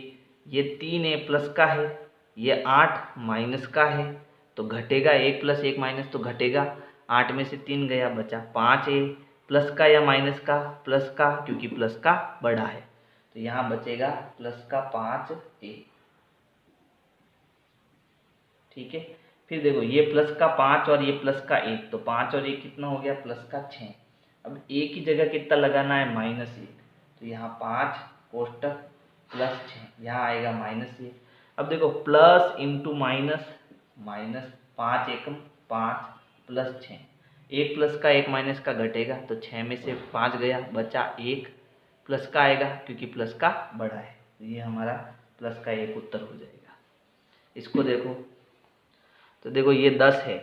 ये 3a प्लस का है, ये 8 माइनस का है, तो घटेगा, 1 प्लस 1 माइनस तो घटेगा, 8 में से 3 गया, बचा 5a, प्लस का या माइनस का, प्लस का, क्योंकि प्लस का बड़ा है, तो यहाँ बचेगा प्लस का 5a। ठीक है, फिर देखो ये प्लस का 5 और ये प्लस का 1, तो 5 और 1 कितना हो गया, प्लस का 6। अब a की जगह कितना लगाना है, -1, तो यहाँ 5 कोष्टक प्लस 6, यहाँ आएगा -1। अब देखो प्लस इंटू माइनस, माइनस 5 एकम 5 प्लस 6, 1 प्लस का 1 माइनस का घटेगा, तो 6 में से 5 गया, बचा 1, प्लस का आएगा क्योंकि प्लस का बड़ा है, तो ये हमारा प्लस का 1 उत्तर हो जाएगा। इसको देखो, तो देखो ये 10 है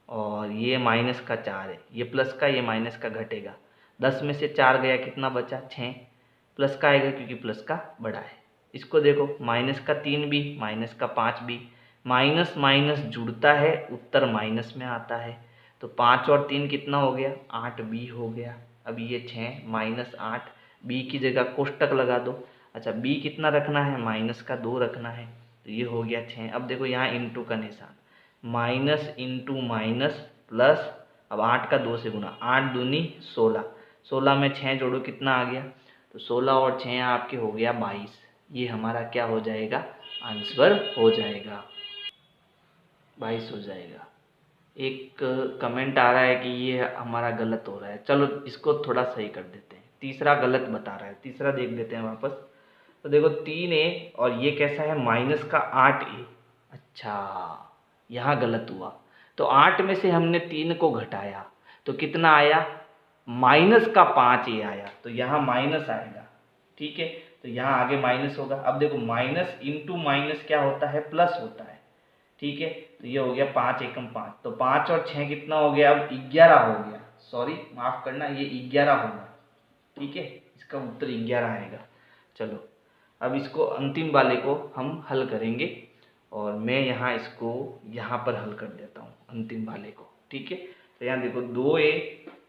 और ये माइनस का 4 है, ये प्लस का ये माइनस का घटेगा, 10 में से 4 गया, कितना बचा 6, प्लस का आएगा क्योंकि प्लस का बड़ा है। इसको देखो, माइनस का 3 भी, माइनस का 5 भी, माइनस माइनस जुड़ता है, उत्तर माइनस में आता है, तो 5 और 3 कितना हो गया, 8b हो गया। अब ये 6 माइनस 8, b की जगह कोष्टक लगा दो। अच्छा, b कितना रखना है, माइनस का 2 रखना है, तो ये हो गया 6। अब देखो यहाँ इंटू का निशान, माइनस इंटू माइनस प्लस, अब 8 का 2 से गुना, 8 दूनी 16, 16 में 6 जोड़ो कितना आ गया, तो 16 और 6 आपके हो गया 22। ये हमारा क्या हो जाएगा, आंसर हो जाएगा, 22 हो जाएगा। एक कमेंट आ रहा है कि ये हमारा गलत हो रहा है, चलो इसको थोड़ा सही कर देते हैं। तीसरा गलत बता रहा है, तीसरा देख लेते हैं वापस। तो देखो 3a और ये कैसा है, माइनस का 8a। अच्छा, यहाँ गलत हुआ, तो 8 में से हमने 3 को घटाया, तो कितना आया, माइनस का 5a आया, तो यहाँ माइनस आएगा। ठीक है, तो यहाँ आगे माइनस होगा। अब देखो माइनस इंटू माइनस क्या होता है, प्लस होता है। ठीक है, तो ये हो गया 5 एकम 5, तो 5 और 6 कितना हो गया, अब 11 हो गया, सॉरी माफ करना, ये 11 होगा। ठीक है, इसका उत्तर 11 आएगा। चलो अब इसको अंतिम वाले को हम हल करेंगे, और मैं यहाँ इसको यहाँ पर हल कर देता हूँ अंतिम वाले को। ठीक है, तो यहाँ देखो 2a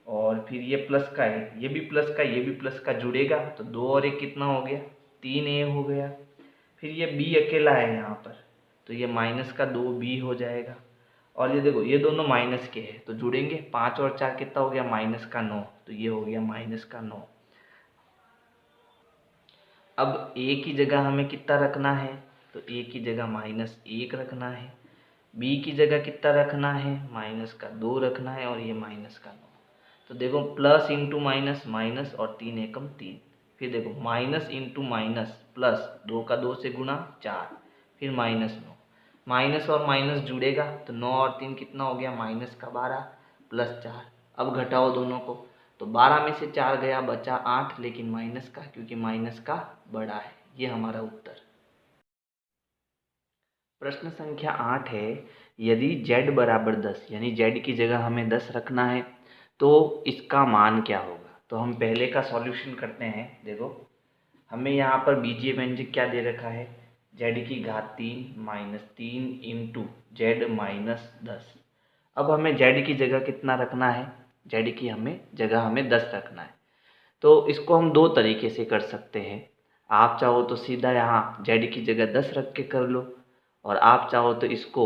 और फिर ये प्लस का है, ये भी प्लस का, ये भी प्लस का जुड़ेगा, तो 2 और 1 कितना हो गया, 3a हो गया। फिर ये b अकेला है यहाँ पर, तो ये माइनस का 2b हो जाएगा। और ये देखो ये दोनों माइनस के हैं, तो जुड़ेंगे, 5 और 4 कितना हो गया, माइनस का 9, तो ये हो गया माइनस का 9। अब a की जगह हमें कितना रखना है, तो a की जगह -1 रखना है, b की जगह कितना रखना है, माइनस का 2 रखना है, और ये माइनस का 9। तो देखो प्लस इंटू माइनस, माइनस और 3 एकम 3, फिर देखो माइनस इंटू माइनस प्लस, 2 का 2 से गुना 4, फिर -9, माइनस और माइनस जुड़ेगा, तो 9 और 3 कितना हो गया, माइनस का 12 प्लस 4। अब घटाओ दोनों को, तो 12 में से 4 गया, बचा 8, लेकिन माइनस का, क्योंकि माइनस का बड़ा है। ये हमारा उत्तर। प्रश्न संख्या 8 है, यदि z बराबर 10, यानी z की जगह हमें 10 रखना है, तो इसका मान क्या होगा। तो हम पहले का सॉल्यूशन करते हैं। देखो हमें यहाँ पर बीजीय व्यंजक क्या दे रखा है, z की घात 3 -3 इंटू z माइनस 10। अब हमें z की जगह कितना रखना है, z की जगह हमें 10 रखना है। तो इसको हम दो तरीके से कर सकते हैं। आप चाहो तो सीधा यहाँ z की जगह 10 रख के कर लो, और आप चाहो तो इसको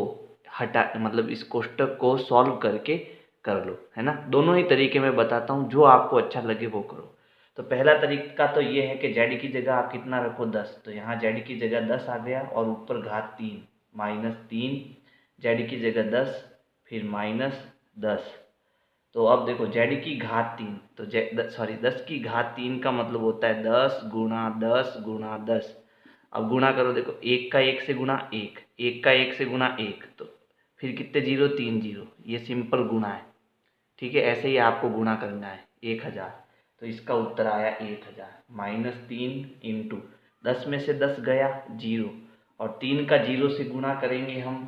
हटा, मतलब इस कोष्टक को सॉल्व करके कर लो, है ना। दोनों ही तरीके मैं बताता हूँ, जो आपको अच्छा लगे वो करो। तो पहला तरीका तो ये है कि z की जगह आप कितना रखो, 10, तो यहाँ z की जगह 10 आ गया, और ऊपर घात 3 -3, z की जगह 10 फिर -10। तो अब देखो z की घात 3, तो 10 की घात 3 का मतलब होता है 10 गुणा 10 गुणा 10। अब गुणा करो, देखो 1 का 1 से गुणा 1, 1 का 1 से गुणा 1, तो फिर कितने जीरो, 3 जीरो, ये सिंपल गुणा है। ठीक है, ऐसे ही आपको गुणा करना है 1000, तो इसका उत्तर आया 1000। -3 इंटू 10 में से 10 गया, जीरो, और 3 का जीरो से गुणा करेंगे हम,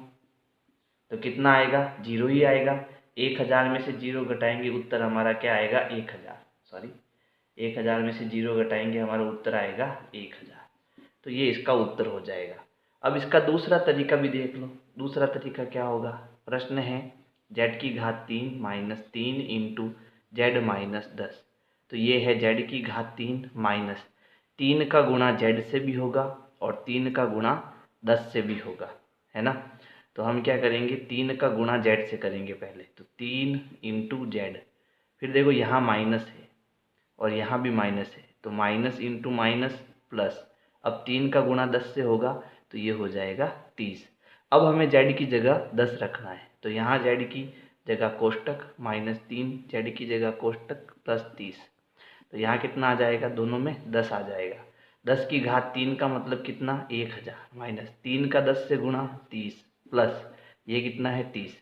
तो कितना आएगा, जीरो ही आएगा। 1000 में से जीरो घटाएंगे, उत्तर हमारा क्या आएगा, 1000, सॉरी 1000 में से जीरो घटाएंगे, हमारा उत्तर आएगा 1000। तो ये इसका उत्तर हो जाएगा। अब इसका दूसरा तरीका भी देख लो। दूसरा तरीका क्या होगा, प्रश्न है z की घात 3 -3 इंटू z माइनस 10। तो ये है z की घात 3 माइनस 3 का गुणा z से भी होगा, और 3 का गुणा 10 से भी होगा, है ना। तो हम क्या करेंगे, 3 का गुणा जेड से करेंगे पहले, तो 3 इंटू जेड। फिर देखो यहाँ माइनस है और यहाँ भी माइनस है, तो माइनस इंटू माइनस प्लस। अब 3 का गुणा 10 से होगा तो ये हो जाएगा 30। अब हमें जेड की जगह 10 रखना है, तो यहाँ जेड की जगह कोष्टक -3, जेड की जगह कोष्टक +30। तो यहाँ कितना आ जाएगा, दोनों में 10 आ जाएगा। 10 की घात 3 का मतलब कितना, 1000, माइनस 3 का 10 से गुणा 30 प्लस ये कितना है 30।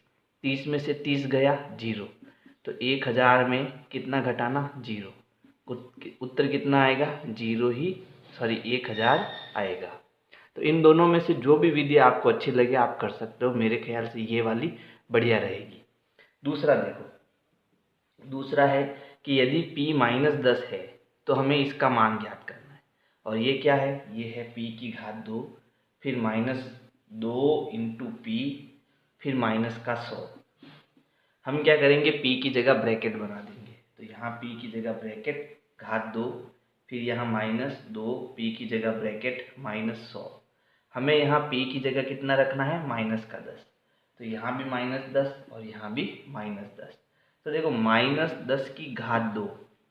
30 में से 30 गया 0, तो 1000 में कितना घटाना, 0। उत्तर कितना आएगा, 0 ही, सॉरी 1000 आएगा। तो इन दोनों में से जो भी विधि आपको अच्छी लगे आप कर सकते हो, मेरे ख्याल से ये वाली बढ़िया रहेगी। दूसरा देखो, दूसरा है कि यदि p -10 है तो हमें इसका मान ज्ञात करना है। और ये क्या है, ये है p की घात 2, फिर -2 इंटू p, फिर -100। हम क्या करेंगे, p की जगह ब्रैकेट बना देंगे, तो यहाँ p की जगह ब्रैकेट घात 2, फिर यहाँ -2, p की जगह ब्रैकेट -100। हमें यहाँ p की जगह कितना रखना है, -10, तो यहाँ भी -10 और यहाँ भी -10। तो देखो -10 की घात 2,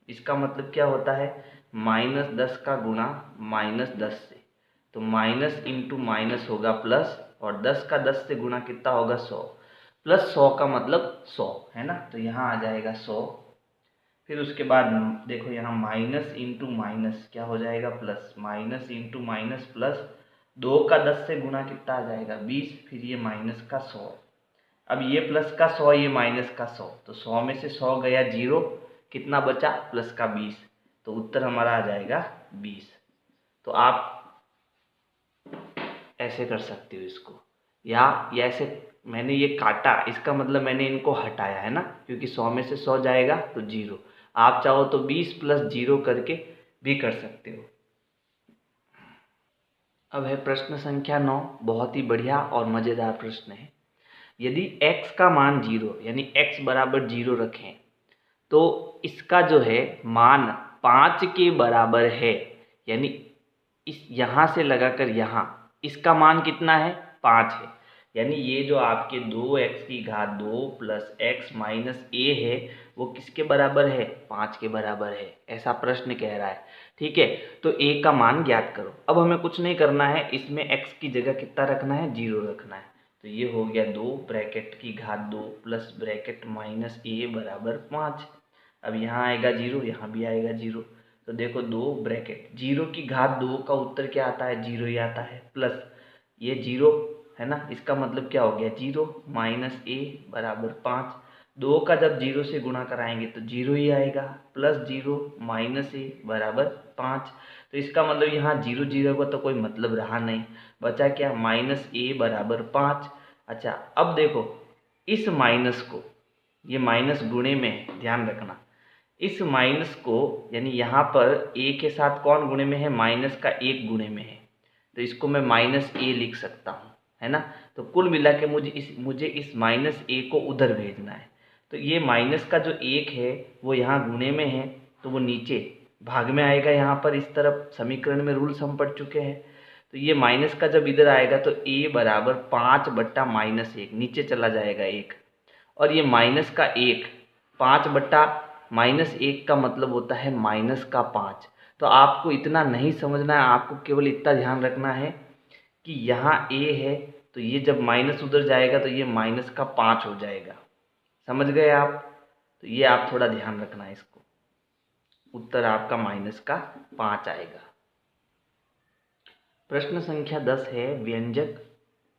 इसका मतलब क्या होता है, -10 का गुणा -10 से, तो माइनस इंटू माइनस होगा प्लस, और 10 का 10 से गुणा कितना होगा, 100, प्लस 100 का मतलब 100 है ना, तो यहाँ आ जाएगा 100। फिर उसके बाद देखो यहाँ माइनस इंटू माइनस क्या हो जाएगा, plus, minus into minus plus, 2 का 10 से गुणा कितना आ जाएगा, 20, फिर ये माइनस का 100। अब ये प्लस का 100, ये माइनस का 100, तो 100 में से 100 गया 0, कितना बचा, प्लस का 20, तो उत्तर हमारा आ जाएगा 20। तो आप ऐसे कर सकते हो इसको, या ऐसे मैंने ये काटा, इसका मतलब मैंने इनको हटाया है ना, क्योंकि 100 में से 100 जाएगा तो 0। आप चाहो तो 20 + 0 करके भी कर सकते हो। अब है प्रश्न संख्या 9, बहुत ही बढ़िया और मज़ेदार प्रश्न है। यदि x का मान 0 यानी x बराबर 0 रखें तो इसका जो है मान 5 के बराबर है, यानी इस यहाँ से लगाकर यहाँ इसका मान कितना है, 5 है। यानी ये जो आपके 2x की घात 2 प्लस x माइनस a है वो किसके बराबर है, 5 के बराबर है, ऐसा प्रश्न कह रहा है। ठीक है, तो a का मान ज्ञात करो। अब हमें कुछ नहीं करना है, इसमें x की जगह कितना रखना है, 0 रखना है। तो ये हो गया 2 ब्रैकेट की घात 2 प्लस ब्रैकेट माइनस a बराबर 5। अब यहाँ आएगा 0, यहाँ भी आएगा 0, तो देखो 2 ब्रैकेट 0 की घात 2 का उत्तर क्या आता है, 0 ही आता है, प्लस ये 0 है ना, इसका मतलब क्या हो गया, 0 माइनस a बराबर 5। 2 का जब 0 से गुणा कराएंगे तो 0 ही आएगा, प्लस 0 माइनस a बराबर 5। तो इसका मतलब यहाँ 0 0 का तो कोई मतलब रहा नहीं, बचा क्या, माइनस a बराबर 5। अच्छा अब देखो इस माइनस को, ये माइनस गुणे में है, ध्यान रखना, इस माइनस को यानी यहाँ पर a के साथ कौन गुणे में है, माइनस का 1 गुणे में है, तो इसको मैं माइनस a लिख सकता हूँ, है ना। तो कुल मिला के मुझे इस माइनस a को उधर भेजना है। तो ये माइनस का जो 1 है वो यहाँ गुणे में है, तो वो नीचे भाग में आएगा, यहाँ पर इस तरफ समीकरण में रूल्स हम पढ़ चुके हैं। तो ये माइनस का जब इधर आएगा तो a बराबर 5/-1 नीचे चला जाएगा 1, और ये माइनस का 1 5/-1 का मतलब होता है माइनस का 5। तो आपको इतना नहीं समझना है, आपको केवल इतना ध्यान रखना है कि यहाँ a है, तो ये जब माइनस उधर जाएगा तो ये माइनस का 5 हो जाएगा, समझ गए आप। तो ये आप थोड़ा ध्यान रखना है इसको, उत्तर आपका माइनस का 5 आएगा। प्रश्न संख्या 10 है व्यंजक,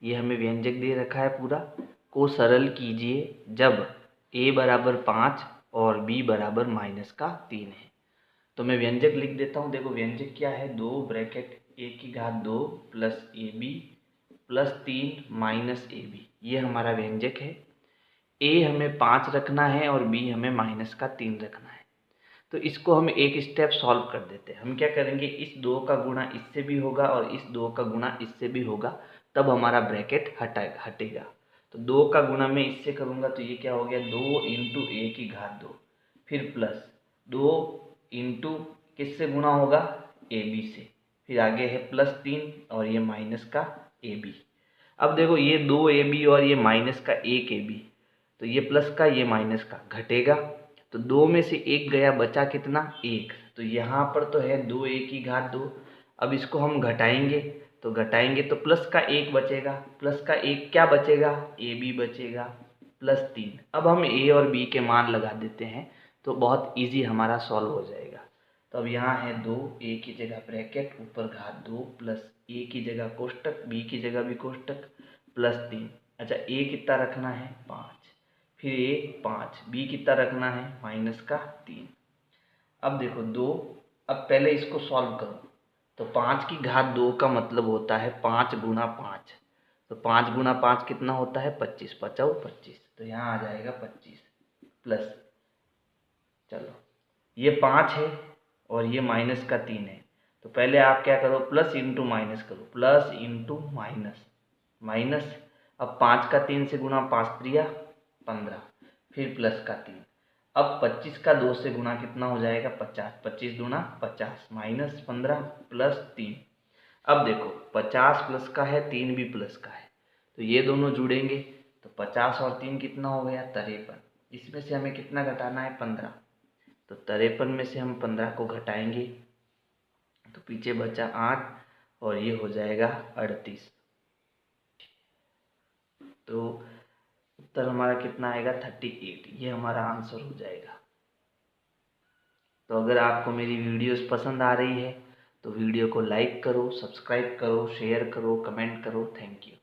ये हमें व्यंजक दे रखा है पूरा, को सरल कीजिए जब a बराबर 5 और b बराबर -3 है। तो मैं व्यंजक लिख देता हूँ। देखो व्यंजक क्या है, 2 ब्रैकेट a की घात 2 plus ab plus 3 minus ab, ये हमारा व्यंजक है। a हमें 5 रखना है और b हमें -3 रखना है। तो इसको हम एक स्टेप सॉल्व कर देते हैं। हम क्या करेंगे, इस 2 का गुणा इससे भी होगा और इस 2 का गुणा इससे भी होगा, तब हमारा ब्रैकेट हटेगा। तो 2 का गुणा मैं इससे करूँगा तो ये क्या हो गया, 2 इंटू a की घात 2, फिर प्लस 2 इंटू किससे गुणा होगा, ab से, फिर आगे है +3 और ये माइनस का ab। अब देखो ये 2ab और ये माइनस का 1ab, तो ये प्लस का ये माइनस का घटेगा, तो 2 में से 1 गया, बचा कितना 1। तो यहाँ पर तो है 2a की घात 2। अब इसको हम घटाएंगे तो प्लस का 1 बचेगा, प्लस का 1 क्या बचेगा, ab बचेगा प्लस 3। अब हम a और b के मान लगा देते हैं तो बहुत इजी हमारा सॉल्व हो जाएगा। तो अब यहाँ है 2, a की जगह ब्रैकेट ऊपर घात 2 प्लस a की जगह कोष्टक, b की जगह भी कोष्टक प्लस 3। अच्छा a कितना रखना है 5, फिर a 5, b कितना रखना है माइनस का 3। अब देखो 2, अब पहले इसको सॉल्व करो, तो 5 की घात 2 का मतलब होता है 5 गुना 5, तो 5 गुना 5 कितना होता है 25, 5 25, तो यहाँ आ जाएगा 25 प्लस, चलो ये 5 है और ये माइनस का 3 है, तो पहले आप क्या करो प्लस इंटू माइनस करो, प्लस इंटू माइनस माइनस। अब 5 का 3 से गुना 5 त्रिया 15, फिर प्लस का 3। अब 25 का 2 से गुना कितना हो जाएगा 50, 25 दूना 50 माइनस 15 प्लस 3। अब देखो 50 प्लस का है, 3 भी प्लस का है, तो ये दोनों जुड़ेंगे, तो 50 और 3 कितना हो गया 53। इसमें से हमें कितना घटाना है 15, तो 53 में से हम 15 को घटाएंगे तो पीछे बचा 8 और ये हो जाएगा 38। तो उत्तर हमारा कितना आएगा 38, ये हमारा आंसर हो जाएगा। तो अगर आपको मेरी वीडियोस पसंद आ रही है तो वीडियो को लाइक करो, सब्सक्राइब करो, शेयर करो, कमेंट करो। Thank you.